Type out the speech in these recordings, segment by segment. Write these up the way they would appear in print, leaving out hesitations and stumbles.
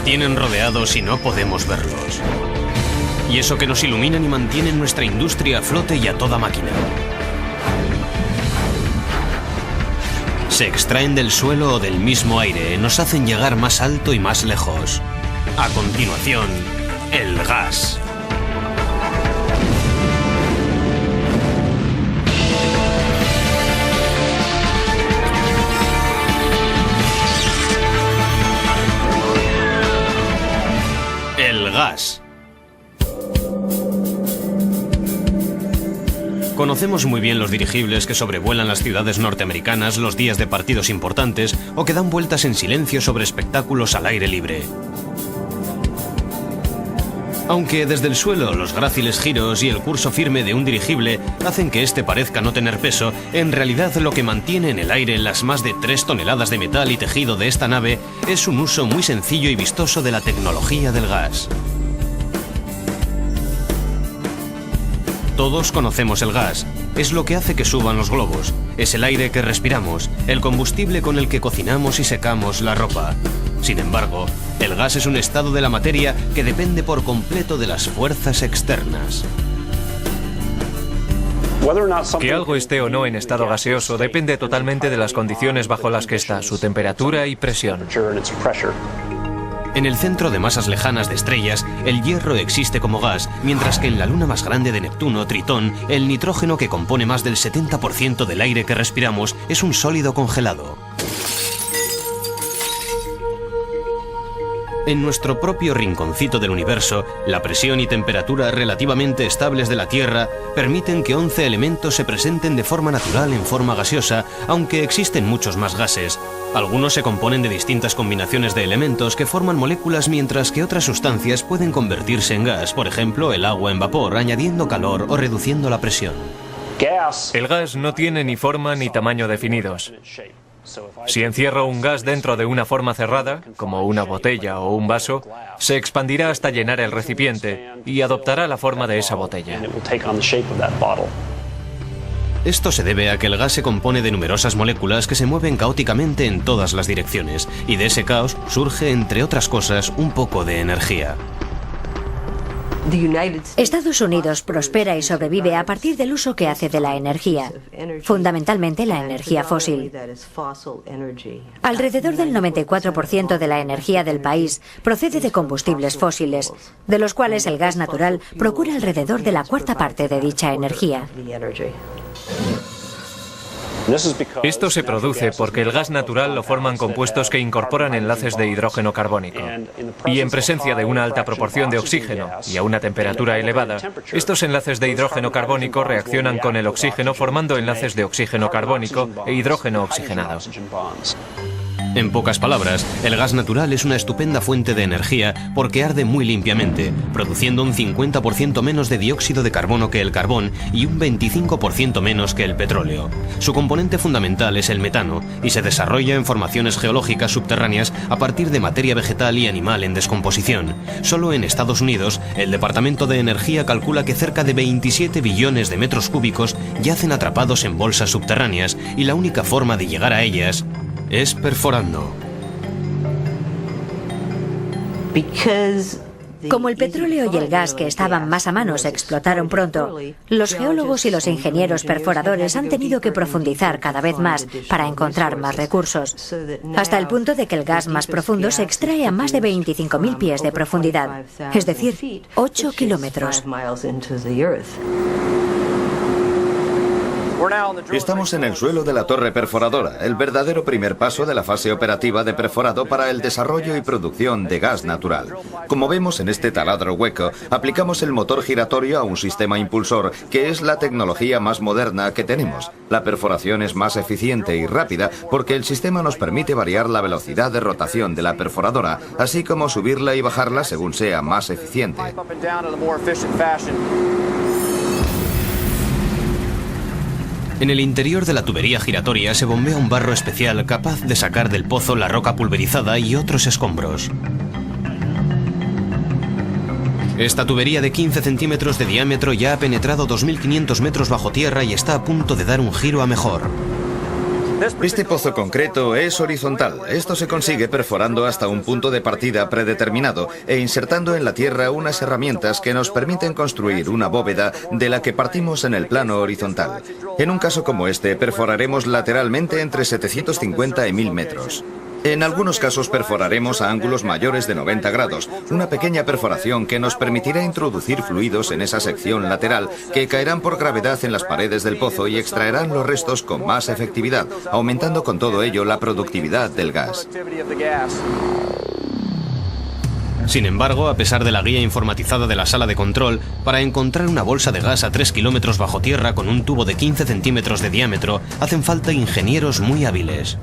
tienen rodeados y no podemos verlos. Y eso que nos iluminan y mantienen nuestra industria a flote y a toda máquina. Se extraen del suelo o del mismo aire, nos hacen llegar más alto y más lejos. A continuación, el gas. El gas. Conocemos muy bien los dirigibles que sobrevuelan las ciudades norteamericanas los días de partidos importantes o que dan vueltas en silencio sobre espectáculos al aire libre. Aunque desde el suelo los gráciles giros y el curso firme de un dirigible hacen que este parezca no tener peso, en realidad lo que mantiene en el aire las más de 3 toneladas de metal y tejido de esta nave es un uso muy sencillo y vistoso de la tecnología del gas. Todos conocemos el gas. Es lo que hace que suban los globos. Es el aire que respiramos, el combustible con el que cocinamos y secamos la ropa. Sin embargo, el gas es un estado de la materia que depende por completo de las fuerzas externas. Que algo esté o no en estado gaseoso depende totalmente de las condiciones bajo las que está, su temperatura y presión. En el centro de masas lejanas de estrellas, el hierro existe como gas, mientras que en la luna más grande de Neptuno, Tritón, el nitrógeno, que compone más del 70% del aire que respiramos, es un sólido congelado. En nuestro propio rinconcito del universo, la presión y temperatura relativamente estables de la Tierra permiten que 11 elementos se presenten de forma natural en forma gaseosa, aunque existen muchos más gases. Algunos se componen de distintas combinaciones de elementos que forman moléculas, mientras que otras sustancias pueden convertirse en gas, por ejemplo el agua en vapor, añadiendo calor o reduciendo la presión. El gas no tiene ni forma ni tamaño definidos. Si encierro un gas dentro de una forma cerrada, como una botella o un vaso, se expandirá hasta llenar el recipiente y adoptará la forma de esa botella. Esto se debe a que el gas se compone de numerosas moléculas que se mueven caóticamente en todas las direcciones, y de ese caos surge, entre otras cosas, un poco de energía. Estados Unidos prospera y sobrevive a partir del uso que hace de la energía, fundamentalmente la energía fósil. Alrededor del 94% de la energía del país procede de combustibles fósiles, de los cuales el gas natural procura alrededor de la cuarta parte de dicha energía. Esto se produce porque el gas natural lo forman compuestos que incorporan enlaces de hidrógeno carbónico. Y en presencia de una alta proporción de oxígeno y a una temperatura elevada, estos enlaces de hidrógeno carbónico reaccionan con el oxígeno formando enlaces de oxígeno carbónico e hidrógeno oxigenado. En pocas palabras, el gas natural es una estupenda fuente de energía porque arde muy limpiamente, produciendo un 50% menos de dióxido de carbono que el carbón y un 25% menos que el petróleo. Su componente fundamental es el metano y se desarrolla en formaciones geológicas subterráneas a partir de materia vegetal y animal en descomposición. Solo en Estados Unidos, el Departamento de Energía calcula que cerca de 27 billones de metros cúbicos yacen atrapados en bolsas subterráneas y la única forma de llegar a ellas es perforando. Como el petróleo y el gas que estaban más a mano se explotaron pronto, los geólogos y los ingenieros perforadores han tenido que profundizar cada vez más para encontrar más recursos, hasta el punto de que el gas más profundo se extrae a más de 25.000 pies de profundidad, es decir, 8 kilómetros. Estamos en el suelo de la torre perforadora, el verdadero primer paso de la fase operativa de perforado para el desarrollo y producción de gas natural. Como vemos en este taladro hueco, aplicamos el motor giratorio a un sistema impulsor, que es la tecnología más moderna que tenemos. La perforación es más eficiente y rápida porque el sistema nos permite variar la velocidad de rotación de la perforadora, así como subirla y bajarla según sea más eficiente. En el interior de la tubería giratoria se bombea un barro especial capaz de sacar del pozo la roca pulverizada y otros escombros. Esta tubería de 15 centímetros de diámetro ya ha penetrado 2.500 metros bajo tierra y está a punto de dar un giro a mejor. Este pozo concreto es horizontal. Esto se consigue perforando hasta un punto de partida predeterminado e insertando en la tierra unas herramientas que nos permiten construir una bóveda de la que partimos en el plano horizontal. En un caso como este, perforaremos lateralmente entre 750 y 1000 metros. En algunos casos perforaremos a ángulos mayores de 90 grados, una pequeña perforación que nos permitirá introducir fluidos en esa sección lateral que caerán por gravedad en las paredes del pozo y extraerán los restos con más efectividad, aumentando con todo ello la productividad del gas. Sin embargo, a pesar de la guía informatizada de la sala de control, para encontrar una bolsa de gas a 3 kilómetros bajo tierra con un tubo de 15 centímetros de diámetro, hacen falta ingenieros muy hábiles.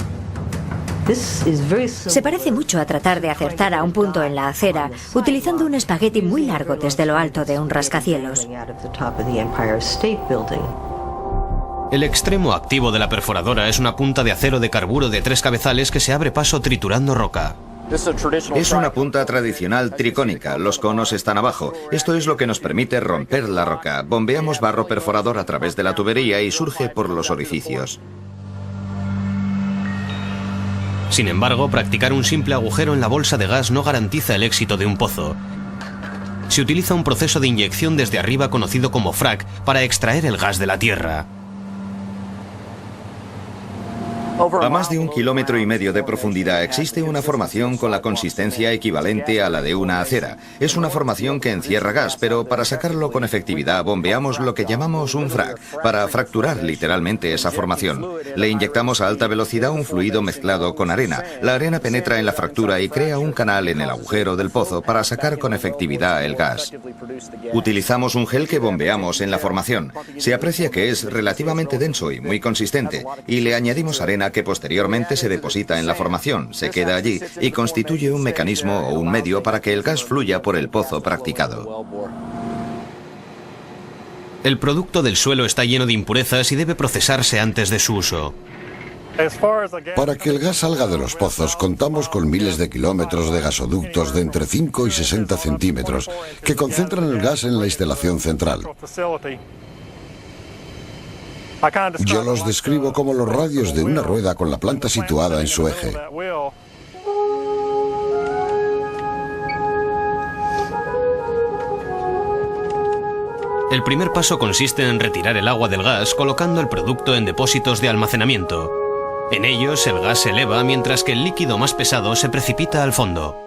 Se parece mucho a tratar de acertar a un punto en la acera utilizando un espagueti muy largo desde lo alto de un rascacielos. El extremo activo de la perforadora es una punta de acero de carburo de 3 cabezales que se abre paso triturando roca. Es una punta tradicional tricónica, los conos están abajo. Esto es lo que nos permite romper la roca. Bombeamos barro perforador a través de la tubería y surge por los orificios. Sin embargo, practicar un simple agujero en la bolsa de gas no garantiza el éxito de un pozo. Se utiliza un proceso de inyección desde arriba conocido como frac para extraer el gas de la tierra. A más de 1,5 kilómetros de profundidad existe una formación con la consistencia equivalente a la de una acera. Es una formación que encierra gas, pero para sacarlo con efectividad bombeamos lo que llamamos un frac, para fracturar literalmente esa formación. Le inyectamos a alta velocidad un fluido mezclado con arena. La arena penetra en la fractura y crea un canal en el agujero del pozo para sacar con efectividad el gas. Utilizamos un gel que bombeamos en la formación. Se aprecia que es relativamente denso y muy consistente, y le añadimos arena que posteriormente se deposita en la formación, se queda allí y constituye un mecanismo o un medio para que el gas fluya por el pozo practicado. El producto del suelo está lleno de impurezas y debe procesarse antes de su uso. Para que el gas salga de los pozos, contamos con miles de kilómetros de gasoductos de entre 5 y 60 centímetros que concentran el gas en la instalación central. Yo los describo como los radios de una rueda con la planta situada en su eje. El primer paso consiste en retirar el agua del gas colocando el producto en depósitos de almacenamiento. En ellos el gas se eleva mientras que el líquido más pesado se precipita al fondo.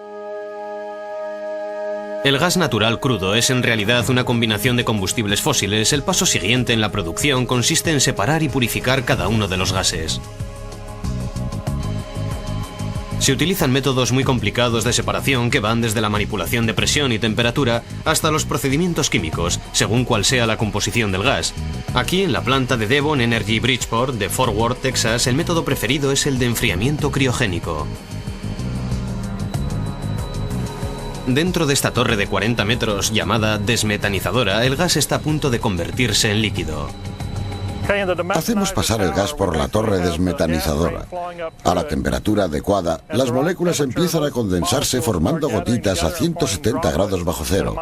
El gas natural crudo es en realidad una combinación de combustibles fósiles. El paso siguiente en la producción consiste en separar y purificar cada uno de los gases. Se utilizan métodos muy complicados de separación que van desde la manipulación de presión y temperatura hasta los procedimientos químicos, según cual sea la composición del gas. Aquí, en la planta de Devon Energy Bridgeport de Fort Worth, Texas, el método preferido es el de enfriamiento criogénico. Dentro de esta torre de 40 metros, llamada desmetanizadora, el gas está a punto de convertirse en líquido. Hacemos pasar el gas por la torre desmetanizadora. A la temperatura adecuada, las moléculas empiezan a condensarse formando gotitas a 170 grados bajo cero.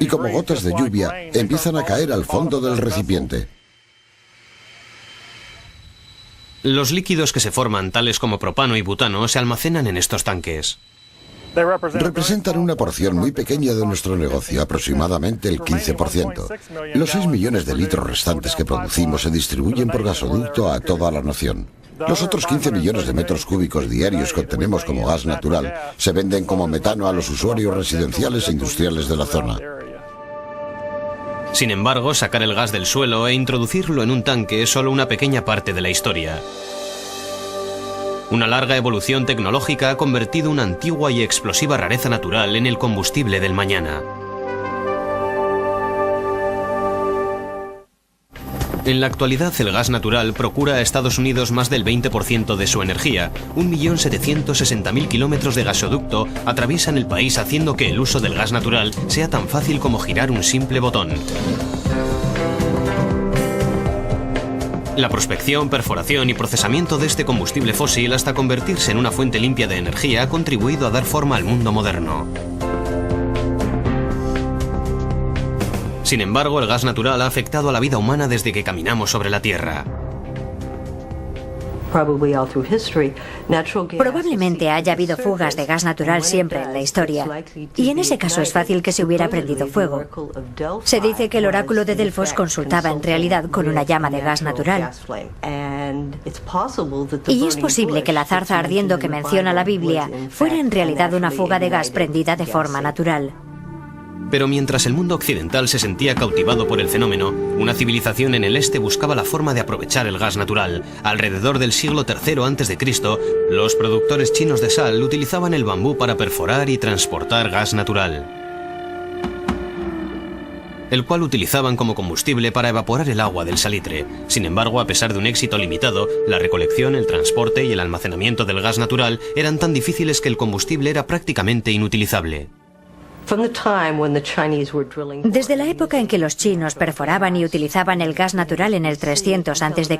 Y como gotas de lluvia, empiezan a caer al fondo del recipiente. Los líquidos que se forman, tales como propano y butano, se almacenan en estos tanques. Representan una porción muy pequeña de nuestro negocio, aproximadamente el 15%. Los 6 millones de litros restantes que producimos se distribuyen por gasoducto a toda la nación. Los otros 15 millones de metros cúbicos diarios que obtenemos como gas natural se venden como metano a los usuarios residenciales e industriales de la zona. Sin embargo, sacar el gas del suelo e introducirlo en un tanque es solo una pequeña parte de la historia. Una larga evolución tecnológica ha convertido una antigua y explosiva rareza natural en el combustible del mañana. En la actualidad, el gas natural procura a Estados Unidos más del 20% de su energía. 1.760.000 kilómetros de gasoducto atraviesan el país, haciendo que el uso del gas natural sea tan fácil como girar un simple botón. La prospección, perforación y procesamiento de este combustible fósil hasta convertirse en una fuente limpia de energía ha contribuido a dar forma al mundo moderno. Sin embargo, el gas natural ha afectado a la vida humana desde que caminamos sobre la Tierra. Probablemente haya habido fugas de gas natural siempre en la historia, y en ese caso es fácil que se hubiera prendido fuego. Se dice que el oráculo de Delfos consultaba en realidad con una llama de gas natural. Y es posible que la zarza ardiendo que menciona la Biblia fuera en realidad una fuga de gas prendida de forma natural. Pero mientras el mundo occidental se sentía cautivado por el fenómeno, una civilización en el este buscaba la forma de aprovechar el gas natural. Alrededor del siglo III a.C., los productores chinos de sal utilizaban el bambú para perforar y transportar gas natural, el cual utilizaban como combustible para evaporar el agua del salitre. Sin embargo, a pesar de un éxito limitado, la recolección, el transporte y el almacenamiento del gas natural eran tan difíciles que el combustible era prácticamente inutilizable. Desde la época en que los chinos perforaban y utilizaban el gas natural en el 300 a.C.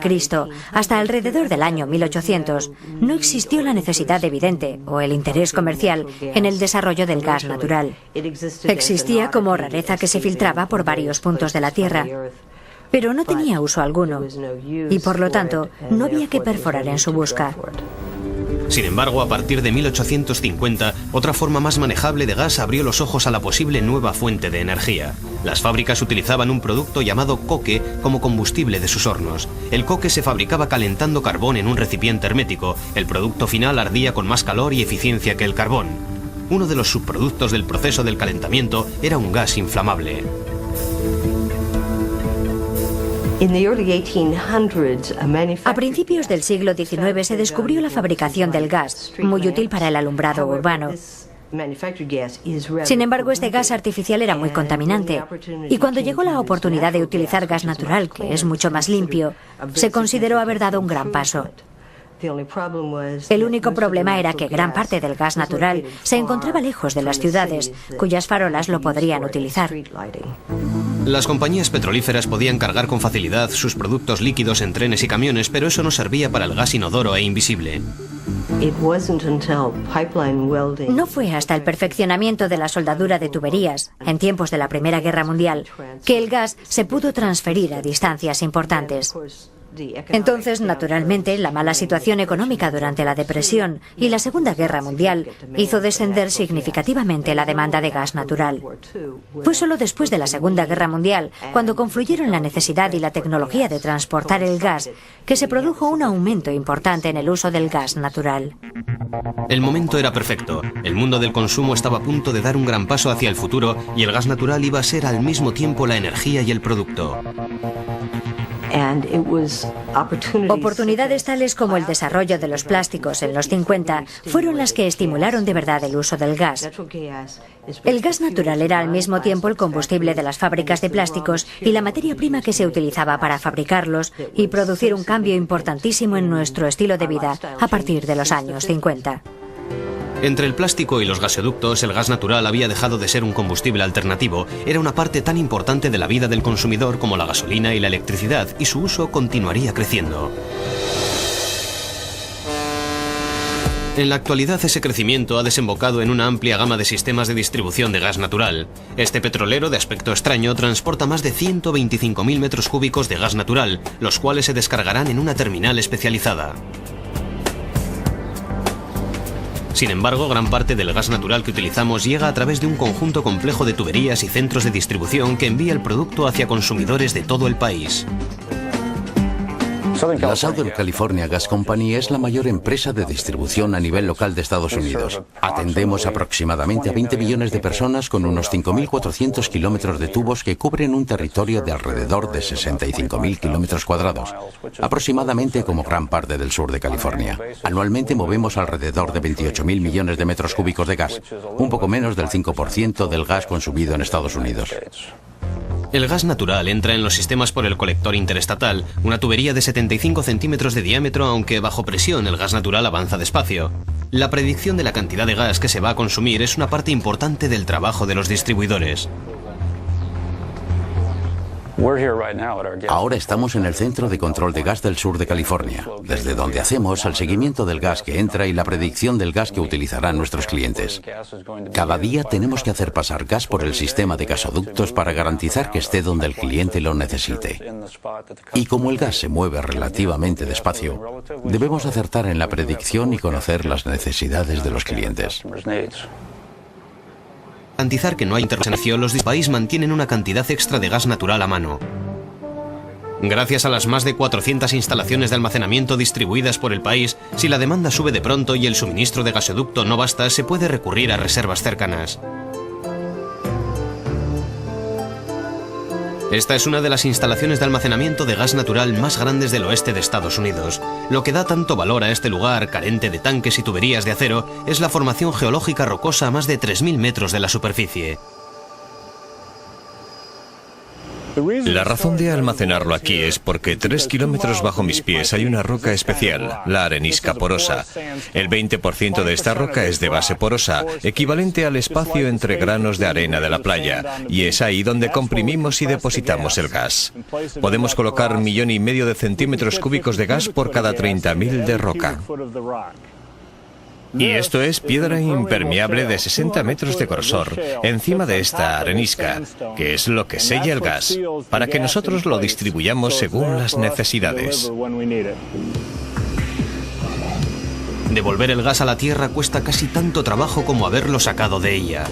hasta alrededor del año 1800, no existió la necesidad evidente o el interés comercial en el desarrollo del gas natural. Existía como rareza que se filtraba por varios puntos de la Tierra, pero no tenía uso alguno y por lo tanto no había que perforar en su busca. Sin embargo, a partir de 1850, otra forma más manejable de gas abrió los ojos a la posible nueva fuente de energía. Las fábricas utilizaban un producto llamado coque como combustible de sus hornos. El coque se fabricaba calentando carbón en un recipiente hermético. El producto final ardía con más calor y eficiencia que el carbón. Uno de los subproductos del proceso del calentamiento era un gas inflamable. A principios del siglo XIX se descubrió la fabricación del gas, muy útil para el alumbrado urbano. Sin embargo, este gas artificial era muy contaminante, y cuando llegó la oportunidad de utilizar gas natural, que es mucho más limpio, se consideró haber dado un gran paso. El único problema era que gran parte del gas natural se encontraba lejos de las ciudades, cuyas farolas lo podrían utilizar. Las compañías petrolíferas podían cargar con facilidad sus productos líquidos en trenes y camiones, pero eso no servía para el gas inodoro e invisible. No fue hasta el perfeccionamiento de la soldadura de tuberías, en tiempos de la Primera Guerra Mundial, que el gas se pudo transferir a distancias importantes. Entonces, naturalmente, la mala situación económica durante la Depresión y la Segunda Guerra Mundial hizo descender significativamente la demanda de gas natural. Fue solo después de la Segunda Guerra Mundial, cuando confluyeron la necesidad y la tecnología de transportar el gas, que se produjo un aumento importante en el uso del gas natural. El momento era perfecto. El mundo del consumo estaba a punto de dar un gran paso hacia el futuro y el gas natural iba a ser al mismo tiempo la energía y el producto. Oportunidades tales como el desarrollo de los plásticos en los 50 fueron las que estimularon de verdad el uso del gas. El gas natural era al mismo tiempo el combustible de las fábricas de plásticos y la materia prima que se utilizaba para fabricarlos y producir un cambio importantísimo en nuestro estilo de vida a partir de los años 50. Entre el plástico y los gasoductos, el gas natural había dejado de ser un combustible alternativo. Era una parte tan importante de la vida del consumidor como la gasolina y la electricidad, y su uso continuaría creciendo. En la actualidad, ese crecimiento ha desembocado en una amplia gama de sistemas de distribución de gas natural. Este petrolero de aspecto extraño transporta más de 125.000 metros cúbicos de gas natural, los cuales se descargarán en una terminal especializada. Sin embargo, gran parte del gas natural que utilizamos llega a través de un conjunto complejo de tuberías y centros de distribución que envía el producto hacia consumidores de todo el país. La Southern California Gas Company es la mayor empresa de distribución a nivel local de Estados Unidos. Atendemos aproximadamente a 20 millones de personas con unos 5.400 kilómetros de tubos que cubren un territorio de alrededor de 65.000 kilómetros cuadrados, aproximadamente como gran parte del sur de California. Anualmente movemos alrededor de 28.000 millones de metros cúbicos de gas, un poco menos del 5% del gas consumido en Estados Unidos. El gas natural entra en los sistemas por el colector interestatal, una tubería de 75 centímetros de diámetro, aunque bajo presión el gas natural avanza despacio. La predicción de la cantidad de gas que se va a consumir es una parte importante del trabajo de los distribuidores. Ahora estamos en el Centro de Control de Gas del Sur de California, desde donde hacemos el seguimiento del gas que entra y la predicción del gas que utilizarán nuestros clientes. Cada día tenemos que hacer pasar gas por el sistema de gasoductos para garantizar que esté donde el cliente lo necesite. Y como el gas se mueve relativamente despacio, debemos acertar en la predicción y conocer las necesidades de los clientes. Garantizar que no hay interrupción, los países mantienen una cantidad extra de gas natural a mano. Gracias a las más de 400 instalaciones de almacenamiento distribuidas por el país, si la demanda sube de pronto y el suministro de gasoducto no basta, se puede recurrir a reservas cercanas. Esta es una de las instalaciones de almacenamiento de gas natural más grandes del oeste de Estados Unidos. Lo que da tanto valor a este lugar, carente de tanques y tuberías de acero, es la formación geológica rocosa a más de 3.000 metros de la superficie. La razón de almacenarlo aquí es porque 3 kilómetros bajo mis pies hay una roca especial, la arenisca porosa. El 20% de esta roca es de base porosa, equivalente al espacio entre granos de arena de la playa, y es ahí donde comprimimos y depositamos el gas. Podemos colocar 1,5 millones de centímetros cúbicos de gas por cada 30.000 de roca. Y esto es piedra impermeable de 60 metros de grosor encima de esta arenisca, que es lo que sella el gas, para que nosotros lo distribuyamos según las necesidades. Devolver el gas a la Tierra cuesta casi tanto trabajo como haberlo sacado de ella.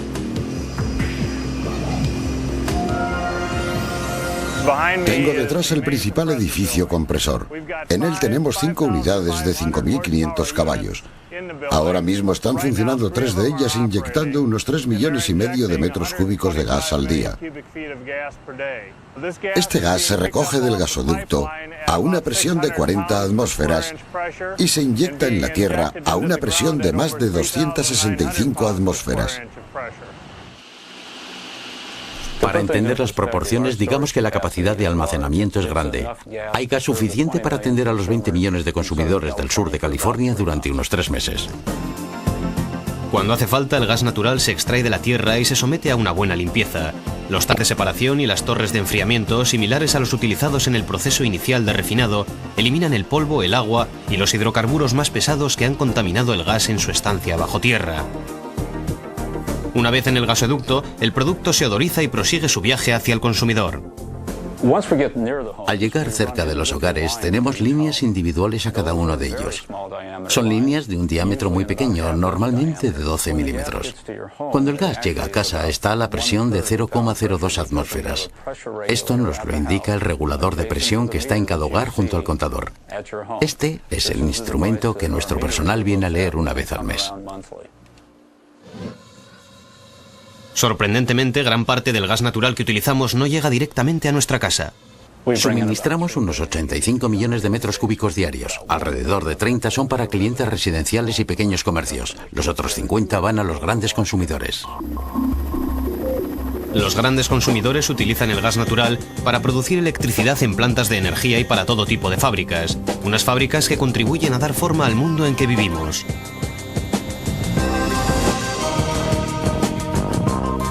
Tengo detrás el principal edificio compresor. En él tenemos 5 unidades de 5.500 caballos. Ahora mismo están funcionando 3 de ellas inyectando unos 3,5 millones de metros cúbicos de gas al día. Este gas se recoge del gasoducto a una presión de 40 atmósferas y se inyecta en la Tierra a una presión de más de 265 atmósferas. Para entender las proporciones, digamos que la capacidad de almacenamiento es grande. Hay gas suficiente para atender a los 20 millones de consumidores del sur de California durante unos 3 meses. Cuando hace falta, el gas natural se extrae de la tierra y se somete a una buena limpieza. Los tanques de separación y las torres de enfriamiento, similares a los utilizados en el proceso inicial de refinado, eliminan el polvo, el agua y los hidrocarburos más pesados que han contaminado el gas en su estancia bajo tierra. Una vez en el gasoducto, el producto se odoriza y prosigue su viaje hacia el consumidor. Al llegar cerca de los hogares, tenemos líneas individuales a cada uno de ellos. Son líneas de un diámetro muy pequeño, normalmente de 12 milímetros. Cuando el gas llega a casa, está a la presión de 0,02 atmósferas. Esto nos lo indica el regulador de presión que está en cada hogar junto al contador. Este es el instrumento que nuestro personal viene a leer una vez al mes. Sorprendentemente, gran parte del gas natural que utilizamos no llega directamente a nuestra casa. Suministramos unos 85 millones de metros cúbicos diarios. Alrededor de 30 son para clientes residenciales y pequeños comercios. Los otros 50 van a los grandes consumidores. Los grandes consumidores utilizan el gas natural para producir electricidad en plantas de energía y para todo tipo de fábricas. Unas fábricas que contribuyen a dar forma al mundo en que vivimos.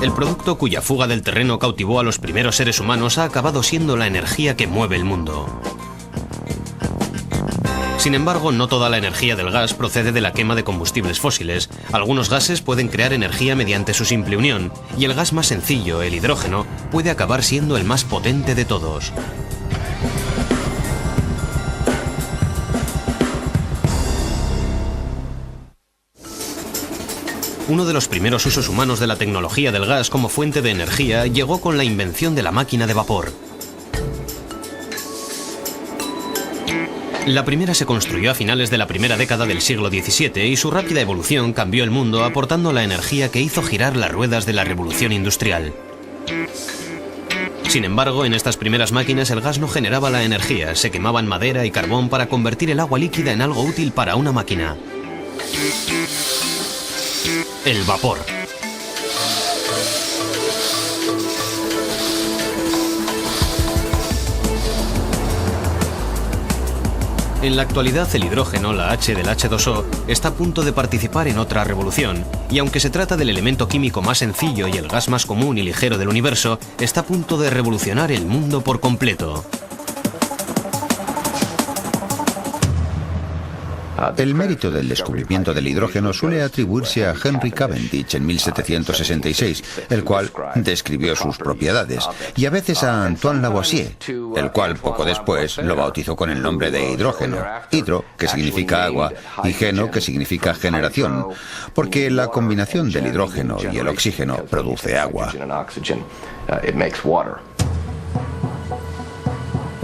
El producto cuya fuga del terreno cautivó a los primeros seres humanos ha acabado siendo la energía que mueve el mundo. Sin embargo, no toda la energía del gas procede de la quema de combustibles fósiles. Algunos gases pueden crear energía mediante su simple unión, y el gas más sencillo, el hidrógeno, puede acabar siendo el más potente de todos. Uno de los primeros usos humanos de la tecnología del gas como fuente de energía llegó con la invención de la máquina de vapor. La primera se construyó a finales de la primera década del siglo XVII y su rápida evolución cambió el mundo aportando la energía que hizo girar las ruedas de la revolución industrial. Sin embargo, en estas primeras máquinas el gas no generaba la energía, se quemaban madera y carbón para convertir el agua líquida en algo útil para una máquina. El vapor. En la actualidad el hidrógeno, la H del H2O, está a punto de participar en otra revolución, y aunque se trata del elemento químico más sencillo y el gas más común y ligero del universo, está a punto de revolucionar el mundo por completo. El mérito del descubrimiento del hidrógeno suele atribuirse a Henry Cavendish en 1766, el cual describió sus propiedades, y a veces a Antoine Lavoisier, el cual poco después lo bautizó con el nombre de hidrógeno. Hidro, que significa agua, y geno, que significa generación, porque la combinación del hidrógeno y el oxígeno produce agua.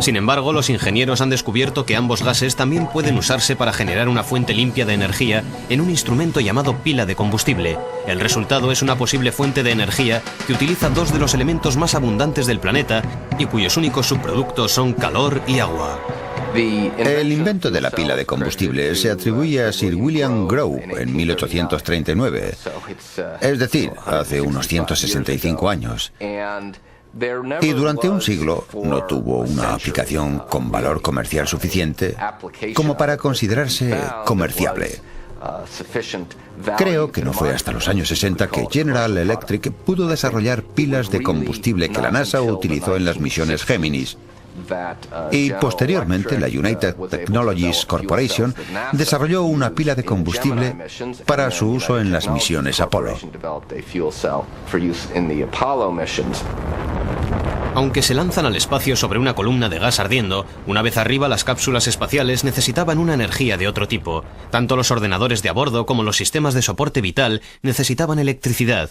Sin embargo, los ingenieros han descubierto que ambos gases también pueden usarse para generar una fuente limpia de energía en un instrumento llamado pila de combustible. El resultado es una posible fuente de energía que utiliza dos de los elementos más abundantes del planeta y cuyos únicos subproductos son calor y agua. El invento de la pila de combustible se atribuye a Sir William Grove en 1839, es decir, hace unos 165 años. Y durante un siglo no tuvo una aplicación con valor comercial suficiente como para considerarse comerciable. Creo que no fue hasta los años 60 que General Electric pudo desarrollar pilas de combustible que la NASA utilizó en las misiones Géminis. Y posteriormente la United Technologies Corporation desarrolló una pila de combustible para su uso en las misiones Apolo. Aunque se lanzan al espacio sobre una columna de gas ardiendo, una vez arriba las cápsulas espaciales necesitaban una energía de otro tipo. Tanto los ordenadores de a bordo como los sistemas de soporte vital necesitaban electricidad.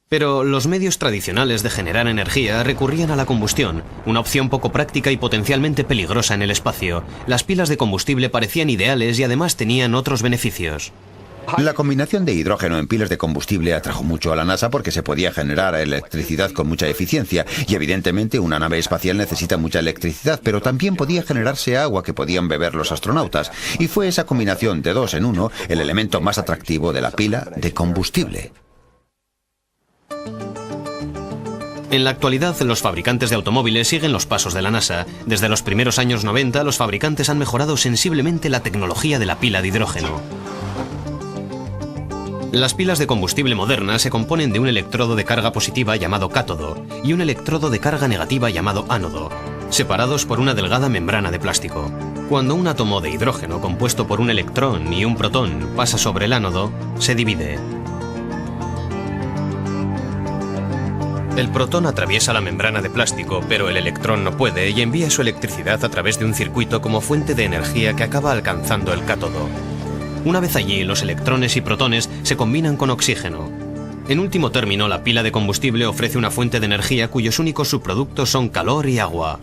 Pero los medios tradicionales de generar energía recurrían a la combustión, una opción poco práctica y potencialmente peligrosa en el espacio. Las pilas de combustible parecían ideales y además tenían otros beneficios. La combinación de hidrógeno en pilas de combustible atrajo mucho a la NASA porque se podía generar electricidad con mucha eficiencia y evidentemente una nave espacial necesita mucha electricidad, pero también podía generarse agua que podían beber los astronautas, y fue esa combinación de dos en uno el elemento más atractivo de la pila de combustible. En la actualidad, los fabricantes de automóviles siguen los pasos de la NASA. Desde los primeros años 90, los fabricantes han mejorado sensiblemente la tecnología de la pila de hidrógeno. Las pilas de combustible modernas se componen de un electrodo de carga positiva llamado cátodo y un electrodo de carga negativa llamado ánodo, separados por una delgada membrana de plástico. Cuando un átomo de hidrógeno compuesto por un electrón y un protón pasa sobre el ánodo, se divide. El protón atraviesa la membrana de plástico, pero el electrón no puede y envía su electricidad a través de un circuito como fuente de energía que acaba alcanzando el cátodo. Una vez allí, los electrones y protones se combinan con oxígeno. En último término, la pila de combustible ofrece una fuente de energía cuyos únicos subproductos son calor y agua.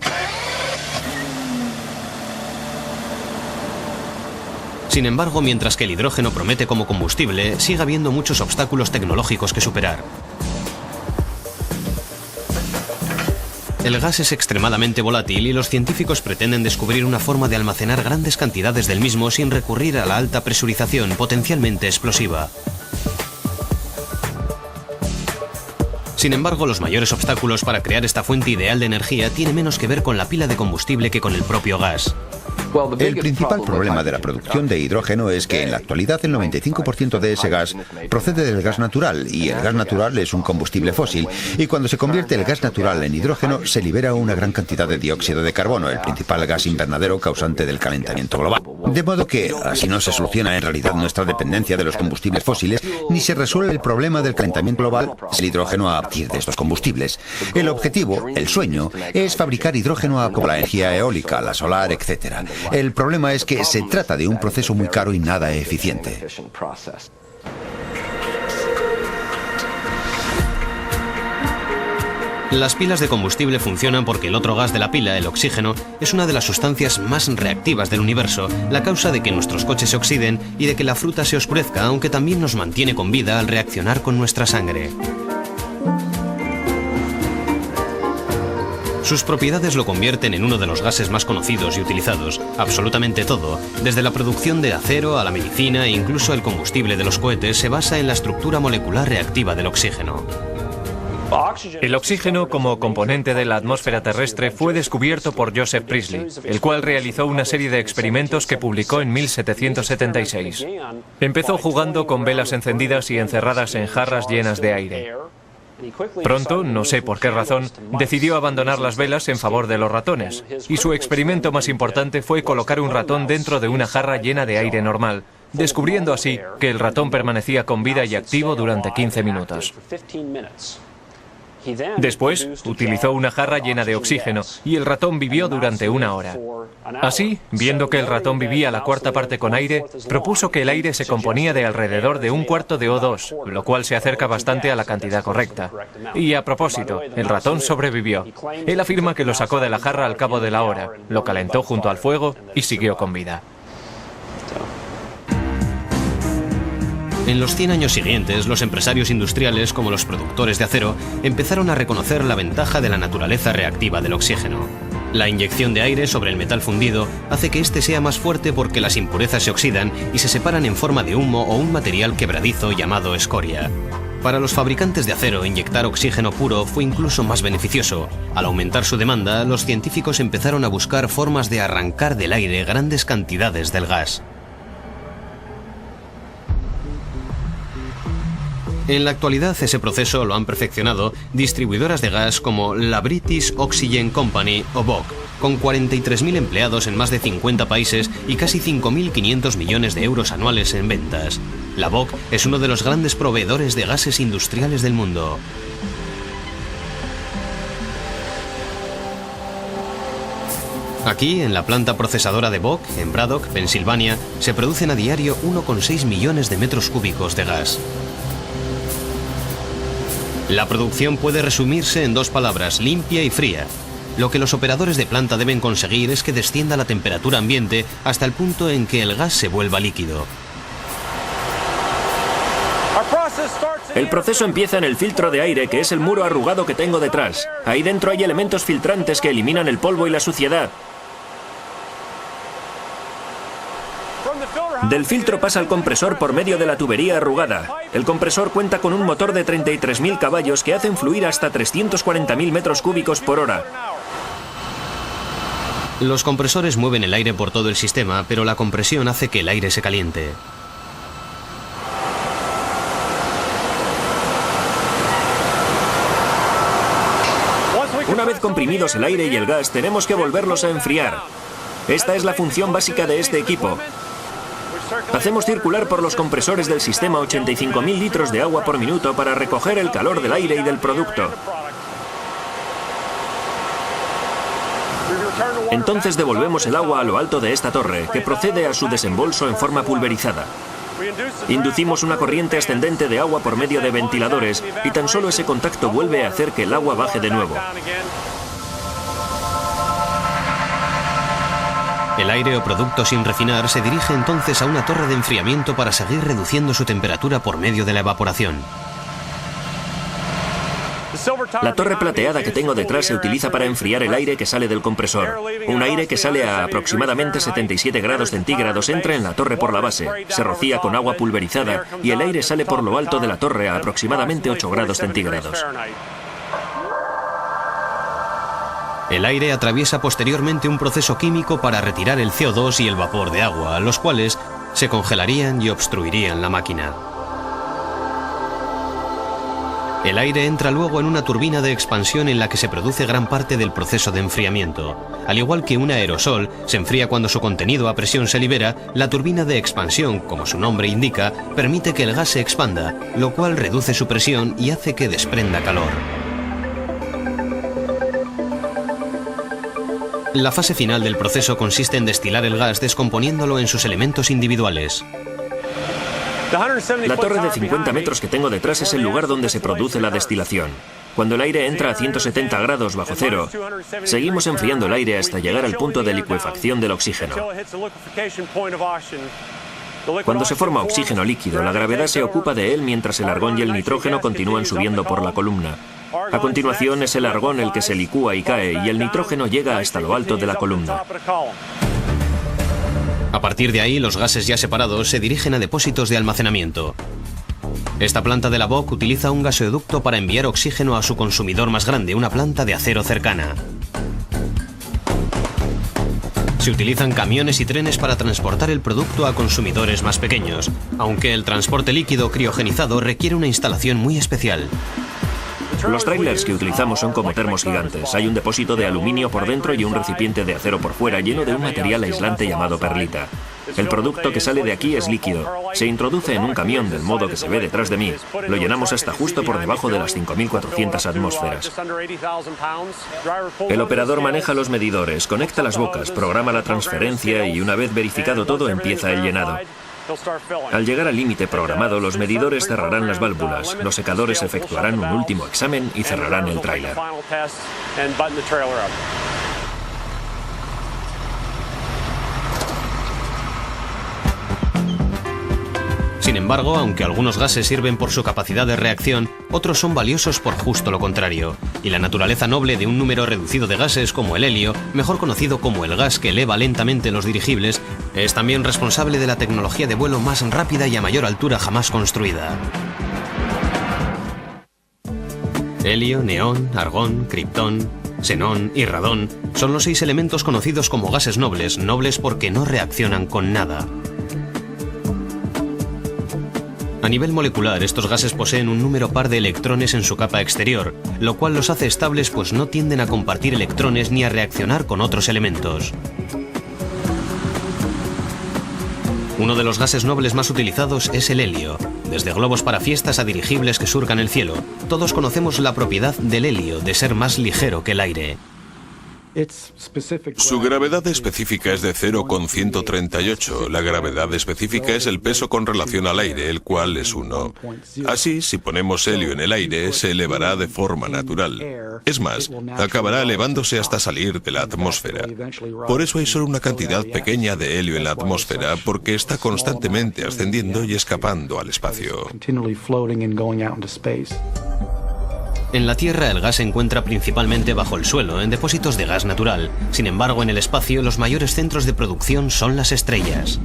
Sin embargo, mientras que el hidrógeno promete como combustible, sigue habiendo muchos obstáculos tecnológicos que superar. El gas es extremadamente volátil y los científicos pretenden descubrir una forma de almacenar grandes cantidades del mismo sin recurrir a la alta presurización potencialmente explosiva. Sin embargo, los mayores obstáculos para crear esta fuente ideal de energía tienen menos que ver con la pila de combustible que con el propio gas. El principal problema de la producción de hidrógeno es que en la actualidad el 95% de ese gas procede del gas natural, y el gas natural es un combustible fósil, y cuando se convierte el gas natural en hidrógeno se libera una gran cantidad de dióxido de carbono, el principal gas invernadero causante del calentamiento global. De modo que así no se soluciona en realidad nuestra dependencia de los combustibles fósiles, ni se resuelve el problema del calentamiento global, el hidrógeno a partir de estos combustibles. El objetivo, el sueño, es fabricar hidrógeno con la energía eólica, la solar, etc. El problema es que se trata de un proceso muy caro y nada eficiente. Las pilas de combustible funcionan porque el otro gas de la pila, el oxígeno, es una de las sustancias más reactivas del universo, la causa de que nuestros coches se oxiden y de que la fruta se oscurezca, aunque también nos mantiene con vida al reaccionar con nuestra sangre. Sus propiedades lo convierten en uno de los gases más conocidos y utilizados. Absolutamente todo, desde la producción de acero a la medicina e incluso el combustible de los cohetes, se basa en la estructura molecular reactiva del oxígeno. El oxígeno como componente de la atmósfera terrestre fue descubierto por Joseph Priestley, el cual realizó una serie de experimentos que publicó en 1776. Empezó jugando con velas encendidas y encerradas en jarras llenas de aire. Pronto, no sé por qué razón, decidió abandonar las velas en favor de los ratones, y su experimento más importante fue colocar un ratón dentro de una jarra llena de aire normal, descubriendo así que el ratón permanecía con vida y activo durante 15 minutos. Después, utilizó una jarra llena de oxígeno y el ratón vivió durante 1 hora. Así, viendo que el ratón vivía la cuarta parte con aire, propuso que el aire se componía de alrededor de 1/4 de O2, lo cual se acerca bastante a la cantidad correcta. Y a propósito, el ratón sobrevivió. Él afirma que lo sacó de la jarra al cabo de la hora, lo calentó junto al fuego y siguió con vida. En los 100 años siguientes, los empresarios industriales, como los productores de acero, empezaron a reconocer la ventaja de la naturaleza reactiva del oxígeno. La inyección de aire sobre el metal fundido hace que éste sea más fuerte porque las impurezas se oxidan y se separan en forma de humo o un material quebradizo llamado escoria. Para los fabricantes de acero, inyectar oxígeno puro fue incluso más beneficioso. Al aumentar su demanda, los científicos empezaron a buscar formas de arrancar del aire grandes cantidades del gas. En la actualidad ese proceso lo han perfeccionado distribuidoras de gas como la British Oxygen Company o BOC, con 43.000 empleados en más de 50 países y casi 5.500 millones de euros anuales en ventas. La BOC es uno de los grandes proveedores de gases industriales del mundo. Aquí, en la planta procesadora de BOC, en Braddock, Pensilvania, se producen a diario 1,6 millones de metros cúbicos de gas. La producción puede resumirse en 2 palabras, limpia y fría. Lo que los operadores de planta deben conseguir es que descienda la temperatura ambiente hasta el punto en que el gas se vuelva líquido. El proceso empieza en el filtro de aire, que es el muro arrugado que tengo detrás. Ahí dentro hay elementos filtrantes que eliminan el polvo y la suciedad. Del filtro pasa al compresor por medio de la tubería arrugada. El compresor cuenta con un motor de 33.000 caballos que hacen fluir hasta 340.000 metros cúbicos por hora. Los compresores mueven el aire por todo el sistema, pero la compresión hace que el aire se caliente. Una vez comprimidos el aire y el gas, tenemos que volverlos a enfriar. Esta es la función básica de este equipo. Hacemos circular por los compresores del sistema 85.000 litros de agua por minuto para recoger el calor del aire y del producto. Entonces devolvemos el agua a lo alto de esta torre, que procede a su desembolso en forma pulverizada. Inducimos una corriente ascendente de agua por medio de ventiladores y tan solo ese contacto vuelve a hacer que el agua baje de nuevo. El aire o producto sin refinar se dirige entonces a una torre de enfriamiento para seguir reduciendo su temperatura por medio de la evaporación. La torre plateada que tengo detrás se utiliza para enfriar el aire que sale del compresor. Un aire que sale a aproximadamente 77 grados centígrados entra en la torre por la base, se rocía con agua pulverizada y el aire sale por lo alto de la torre a aproximadamente 8 grados centígrados. El aire atraviesa posteriormente un proceso químico para retirar el CO2 y el vapor de agua, los cuales se congelarían y obstruirían la máquina. El aire entra luego en una turbina de expansión en la que se produce gran parte del proceso de enfriamiento. Al igual que un aerosol se enfría cuando su contenido a presión se libera, la turbina de expansión, como su nombre indica, permite que el gas se expanda, lo cual reduce su presión y hace que desprenda calor. La fase final del proceso consiste en destilar el gas descomponiéndolo en sus elementos individuales. La torre de 50 metros que tengo detrás es el lugar donde se produce la destilación. Cuando el aire entra a 170 grados bajo cero, seguimos enfriando el aire hasta llegar al punto de licuefacción del oxígeno. Cuando se forma oxígeno líquido, la gravedad se ocupa de él mientras el argón y el nitrógeno continúan subiendo por la columna. A continuación es el argón el que se licúa y cae y el nitrógeno llega hasta lo alto de la columna. A partir de ahí, los gases ya separados se dirigen a depósitos de almacenamiento. Esta planta de la BOC utiliza un gasoducto para enviar oxígeno a su consumidor más grande, una planta de acero cercana. Se utilizan camiones y trenes para transportar el producto a consumidores más pequeños, aunque el transporte líquido criogenizado requiere una instalación muy especial. Los trailers que utilizamos son como termos gigantes. Hay un depósito de aluminio por dentro y un recipiente de acero por fuera lleno de un material aislante llamado perlita. El producto que sale de aquí es líquido. Se introduce en un camión del modo que se ve detrás de mí. Lo llenamos hasta justo por debajo de las 5.400 atmósferas. El operador maneja los medidores, conecta las bocas, programa la transferencia y una vez verificado todo empieza el llenado. Al llegar al límite programado, los medidores cerrarán las válvulas, los secadores efectuarán un último examen y cerrarán el tráiler. Sin embargo, aunque algunos gases sirven por su capacidad de reacción, otros son valiosos por justo lo contrario. Y la naturaleza noble de un número reducido de gases como el helio, mejor conocido como el gas que eleva lentamente los dirigibles, es también responsable de la tecnología de vuelo más rápida y a mayor altura jamás construida. Helio, neón, argón, criptón, xenón y radón son los 6 elementos conocidos como gases nobles, nobles porque no reaccionan con nada. A nivel molecular, estos gases poseen un número par de electrones en su capa exterior, lo cual los hace estables pues no tienden a compartir electrones ni a reaccionar con otros elementos. Uno de los gases nobles más utilizados es el helio. Desde globos para fiestas a dirigibles que surcan el cielo, todos conocemos la propiedad del helio de ser más ligero que el aire. Su gravedad específica es de 0,138. La gravedad específica es el peso con relación al aire, el cual es 1. Así, si ponemos helio en el aire, se elevará de forma natural. Es más, acabará elevándose hasta salir de la atmósfera. Por eso hay solo una cantidad pequeña de helio en la atmósfera, porque está constantemente ascendiendo y escapando al espacio. En la Tierra el gas se encuentra principalmente bajo el suelo, en depósitos de gas natural. Sin embargo, en el espacio los mayores centros de producción son las estrellas.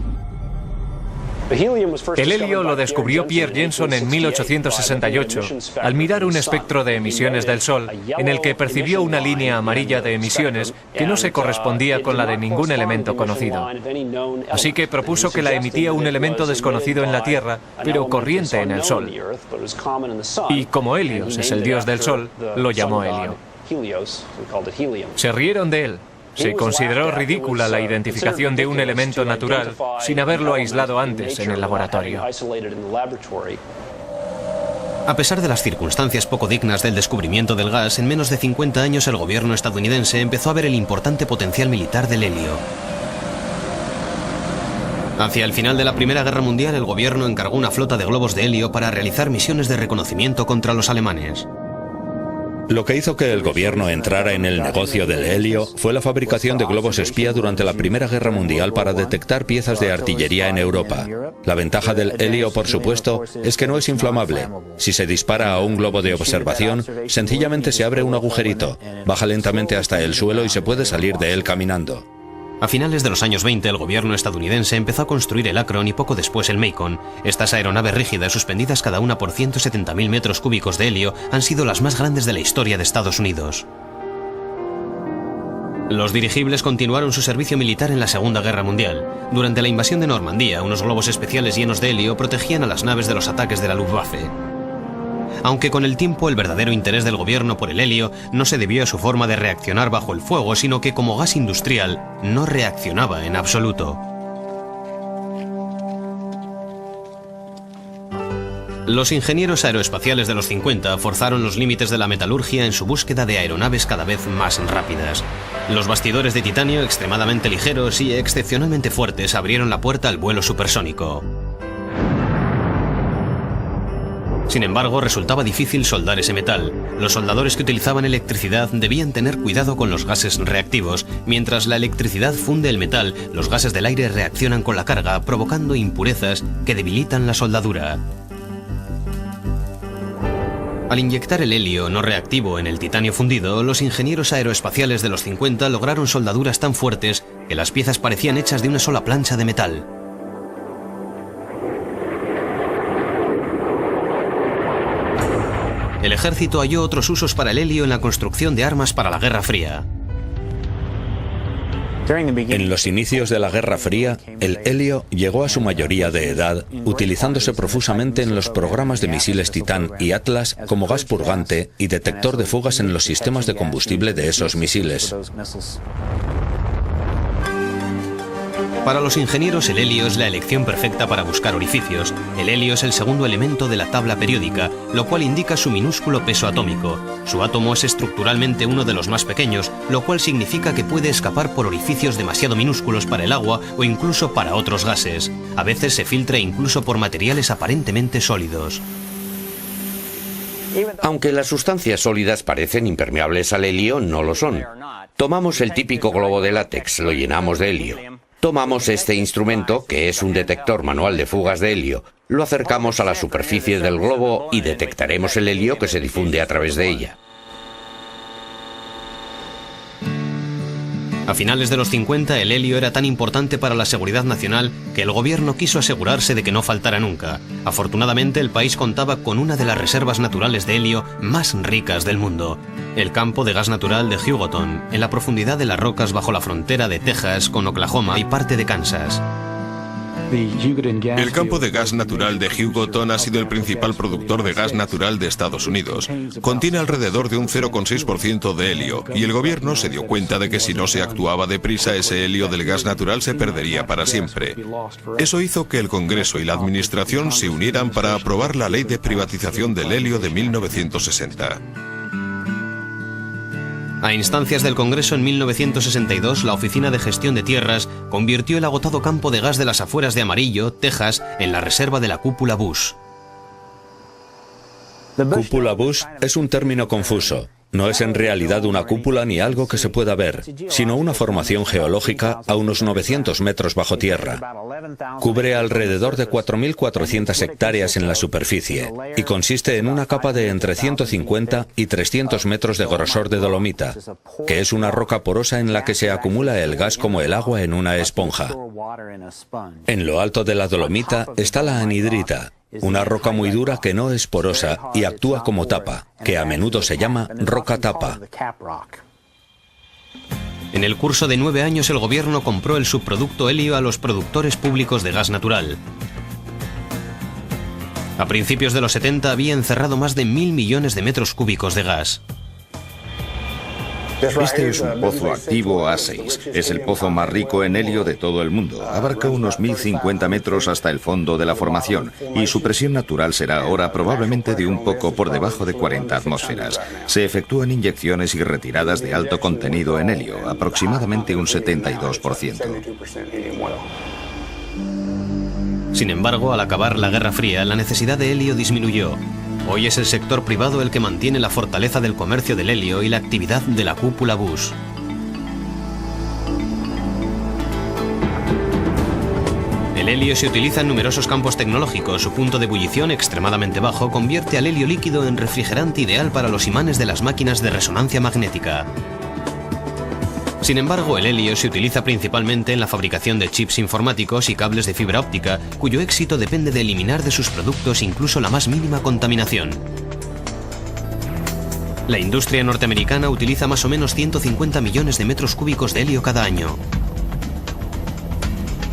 El helio lo descubrió Pierre Jenson en 1868, al mirar un espectro de emisiones del Sol, en el que percibió una línea amarilla de emisiones que no se correspondía con la de ningún elemento conocido. Así que propuso que la emitía un elemento desconocido en la Tierra, pero corriente en el Sol. Y como Helios es el dios del Sol, lo llamó helio. Se rieron de él. Se consideró ridícula la identificación de un elemento natural sin haberlo aislado antes en el laboratorio. A pesar de las circunstancias poco dignas del descubrimiento del gas, en menos de 50 años el gobierno estadounidense empezó a ver el importante potencial militar del helio. Hacia el final de la Primera Guerra Mundial, el gobierno encargó una flota de globos de helio para realizar misiones de reconocimiento contra los alemanes. Lo que hizo que el gobierno entrara en el negocio del helio fue la fabricación de globos espía durante la Primera Guerra Mundial para detectar piezas de artillería en Europa. La ventaja del helio, por supuesto, es que no es inflamable. Si se dispara a un globo de observación, sencillamente se abre un agujerito, baja lentamente hasta el suelo y se puede salir de él caminando. A finales de los años 20, el gobierno estadounidense empezó a construir el Akron y poco después el Macon. Estas aeronaves rígidas, suspendidas cada una por 170.000 metros cúbicos de helio, han sido las más grandes de la historia de Estados Unidos. Los dirigibles continuaron su servicio militar en la Segunda Guerra Mundial. Durante la invasión de Normandía, unos globos especiales llenos de helio protegían a las naves de los ataques de la Luftwaffe. Aunque con el tiempo el verdadero interés del gobierno por el helio no se debió a su forma de reaccionar bajo el fuego, sino que como gas industrial no reaccionaba en absoluto. Los ingenieros aeroespaciales de los 50 forzaron los límites de la metalurgia en su búsqueda de aeronaves cada vez más rápidas. Los bastidores de titanio extremadamente ligeros y excepcionalmente fuertes abrieron la puerta al vuelo supersónico. Sin embargo, resultaba difícil soldar ese metal. Los soldadores que utilizaban electricidad debían tener cuidado con los gases reactivos. Mientras la electricidad funde el metal, los gases del aire reaccionan con la carga, provocando impurezas que debilitan la soldadura. Al inyectar el helio no reactivo en el titanio fundido, los ingenieros aeroespaciales de los 50 lograron soldaduras tan fuertes que las piezas parecían hechas de una sola plancha de metal. El ejército halló otros usos para el helio en la construcción de armas para la Guerra Fría. En los inicios de la Guerra Fría, el helio llegó a su mayoría de edad, utilizándose profusamente en los programas de misiles Titán y Atlas como gas purgante y detector de fugas en los sistemas de combustible de esos misiles. Para los ingenieros, el helio es la elección perfecta para buscar orificios. El helio es el segundo elemento de la tabla periódica, lo cual indica su minúsculo peso atómico. Su átomo es estructuralmente uno de los más pequeños, lo cual significa que puede escapar por orificios demasiado minúsculos para el agua o incluso para otros gases. A veces se filtra incluso por materiales aparentemente sólidos. Aunque las sustancias sólidas parecen impermeables al helio, no lo son. Tomamos el típico globo de látex, lo llenamos de helio. Tomamos este instrumento, que es un detector manual de fugas de helio, lo acercamos a la superficie del globo y detectaremos el helio que se difunde a través de ella. A finales de los 50, el helio era tan importante para la seguridad nacional que el gobierno quiso asegurarse de que no faltara nunca. Afortunadamente, el país contaba con una de las reservas naturales de helio más ricas del mundo, el campo de gas natural de Hugoton, en la profundidad de las rocas bajo la frontera de Texas con Oklahoma y parte de Kansas. El campo de gas natural de Hugoton ha sido el principal productor de gas natural de Estados Unidos. Contiene alrededor de un 0,6% de helio, y el gobierno se dio cuenta de que si no se actuaba deprisa, ese helio del gas natural se perdería para siempre. Eso hizo que el Congreso y la Administración se unieran para aprobar la Ley de Privatización del Helio de 1960. A instancias del Congreso, en 1962, la Oficina de Gestión de Tierras convirtió el agotado campo de gas de las afueras de Amarillo, Texas, en la reserva de la cúpula Bush. Cúpula Bush es un término confuso. No es en realidad una cúpula ni algo que se pueda ver, sino una formación geológica a unos 900 metros bajo tierra. Cubre alrededor de 4.400 hectáreas en la superficie y consiste en una capa de entre 150 y 300 metros de grosor de dolomita, que es una roca porosa en la que se acumula el gas como el agua en una esponja. En lo alto de la dolomita está la anhidrita, una roca muy dura que no es porosa y actúa como tapa, que a menudo se llama roca tapa. En el curso de 9 años, el gobierno compró el subproducto helio a los productores públicos de gas natural. A principios de los 70 había encerrado más de 1.000 millones de metros cúbicos de gas. Este es un pozo activo A6. Es el pozo más rico en helio de todo el mundo. Abarca unos 1.050 metros hasta el fondo de la formación y su presión natural será ahora probablemente de un poco por debajo de 40 atmósferas. Se efectúan inyecciones y retiradas de alto contenido en helio, aproximadamente un 72%. Sin embargo, al acabar la Guerra Fría, la necesidad de helio disminuyó. Hoy es el sector privado el que mantiene la fortaleza del comercio del helio y la actividad de la cúpula Bush. El helio se utiliza en numerosos campos tecnológicos. Su punto de ebullición extremadamente bajo convierte al helio líquido en refrigerante ideal para los imanes de las máquinas de resonancia magnética. Sin embargo, el helio se utiliza principalmente en la fabricación de chips informáticos y cables de fibra óptica, cuyo éxito depende de eliminar de sus productos incluso la más mínima contaminación. La industria norteamericana utiliza más o menos 150 millones de metros cúbicos de helio cada año.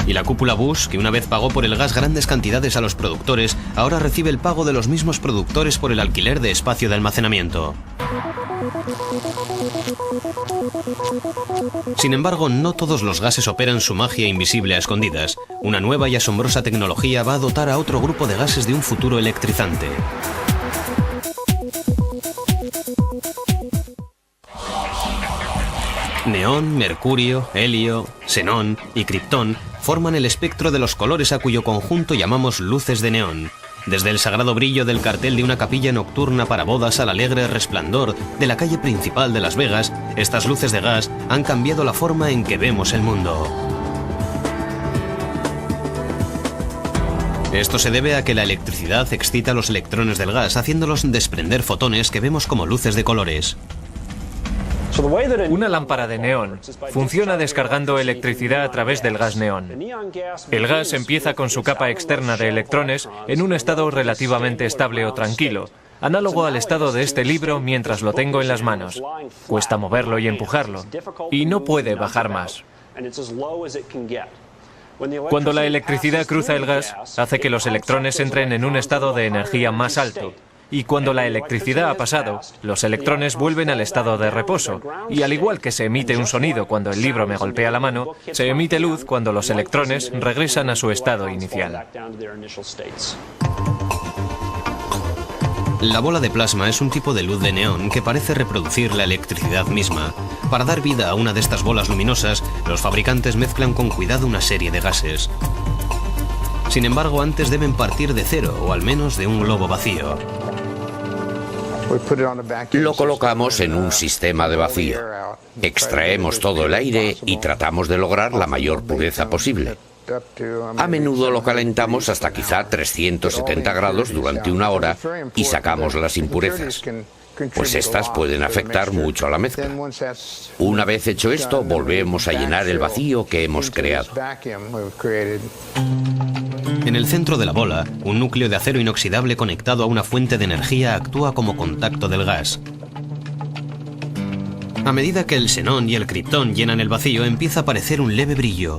Y la cúpula Bush, que una vez pagó por el gas grandes cantidades a los productores, ahora recibe el pago de los mismos productores por el alquiler de espacio de almacenamiento. Sin embargo, no todos los gases operan su magia invisible a escondidas. Una nueva y asombrosa tecnología va a dotar a otro grupo de gases de un futuro electrizante. Neón, mercurio, helio, xenón y criptón forman el espectro de los colores a cuyo conjunto llamamos luces de neón. Desde el sagrado brillo del cartel de una capilla nocturna para bodas al alegre resplandor de la calle principal de Las Vegas, estas luces de gas han cambiado la forma en que vemos el mundo. Esto se debe a que la electricidad excita los electrones del gas, haciéndolos desprender fotones que vemos como luces de colores. Una lámpara de neón funciona descargando electricidad a través del gas neón. El gas empieza con su capa externa de electrones en un estado relativamente estable o tranquilo, análogo al estado de este libro mientras lo tengo en las manos. Cuesta moverlo y empujarlo, y no puede bajar más. Cuando la electricidad cruza el gas, hace que los electrones entren en un estado de energía más alto. Y cuando la electricidad ha pasado, los electrones vuelven al estado de reposo. Y al igual que se emite un sonido cuando el libro me golpea la mano, se emite luz cuando los electrones regresan a su estado inicial. La bola de plasma es un tipo de luz de neón que parece reproducir la electricidad misma. Para dar vida a una de estas bolas luminosas, los fabricantes mezclan con cuidado una serie de gases. Sin embargo, antes deben partir de cero, o al menos de un globo vacío. Lo colocamos en un sistema de vacío. Extraemos todo el aire y tratamos de lograr la mayor pureza posible. A menudo lo calentamos hasta quizá 370 grados durante una hora y sacamos las impurezas, pues estas pueden afectar mucho a la mezcla. Una vez hecho esto, volvemos a llenar el vacío que hemos creado. En el centro de la bola, un núcleo de acero inoxidable conectado a una fuente de energía actúa como contacto del gas. A medida que el xenón y el kriptón llenan el vacío, empieza a aparecer un leve brillo.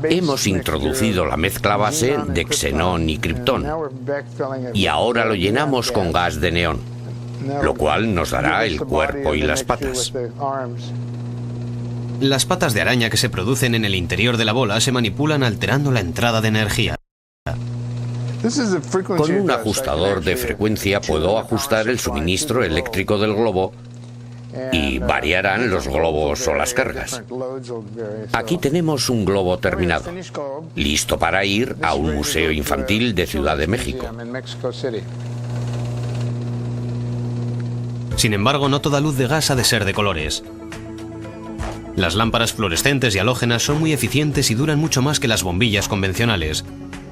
Hemos introducido la mezcla base de xenón y kriptón y ahora lo llenamos con gas de neón, lo cual nos dará el cuerpo y las patas. Las patas de araña que se producen en el interior de la bola se manipulan alterando la entrada de energía. Con un ajustador de frecuencia puedo ajustar el suministro eléctrico del globo y variarán los globos o las cargas. Aquí tenemos un globo terminado, listo para ir a un museo infantil de Ciudad de México. Sin embargo, no toda luz de gas ha de ser de colores. Las lámparas fluorescentes y halógenas son muy eficientes y duran mucho más que las bombillas convencionales.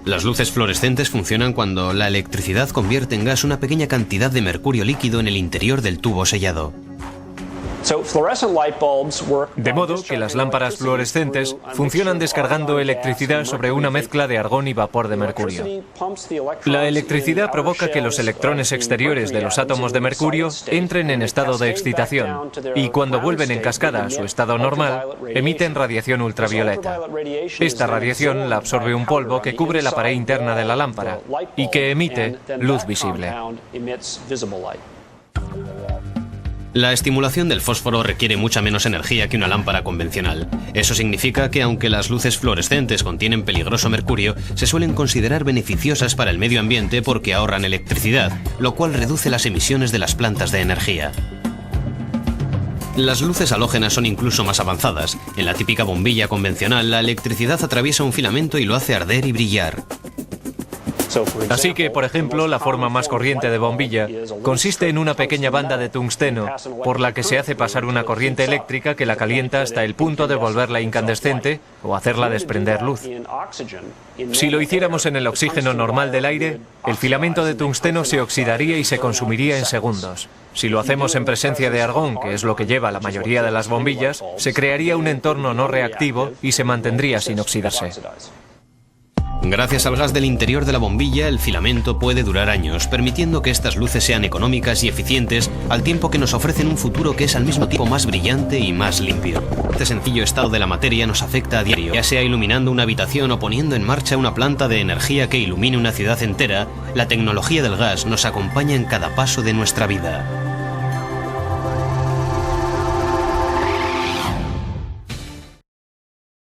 Las luces fluorescentes funcionan cuando la electricidad convierte en gas una pequeña cantidad de mercurio líquido en el interior del tubo sellado. De modo que las lámparas fluorescentes funcionan descargando electricidad sobre una mezcla de argón y vapor de mercurio. La electricidad provoca que los electrones exteriores de los átomos de mercurio entren en estado de excitación y cuando vuelven en cascada a su estado normal, emiten radiación ultravioleta. Esta radiación la absorbe un polvo que cubre la pared interna de la lámpara y que emite luz visible. La estimulación del fósforo requiere mucha menos energía que una lámpara convencional. Eso significa que aunque las luces fluorescentes contienen peligroso mercurio, se suelen considerar beneficiosas para el medio ambiente porque ahorran electricidad, lo cual reduce las emisiones de las plantas de energía. Las luces halógenas son incluso más avanzadas. En la típica bombilla convencional, la electricidad atraviesa un filamento y lo hace arder y brillar. Así que, por ejemplo, la forma más corriente de bombilla consiste en una pequeña banda de tungsteno por la que se hace pasar una corriente eléctrica que la calienta hasta el punto de volverla incandescente o hacerla desprender luz. Si lo hiciéramos en el oxígeno normal del aire, el filamento de tungsteno se oxidaría y se consumiría en segundos. Si lo hacemos en presencia de argón, que es lo que lleva la mayoría de las bombillas, se crearía un entorno no reactivo y se mantendría sin oxidarse. Gracias al gas del interior de la bombilla, el filamento puede durar años, permitiendo que estas luces sean económicas y eficientes, al tiempo que nos ofrecen un futuro que es al mismo tiempo más brillante y más limpio. Este sencillo estado de la materia nos afecta a diario, ya sea iluminando una habitación o poniendo en marcha una planta de energía que ilumine una ciudad entera. La tecnología del gas nos acompaña en cada paso de nuestra vida.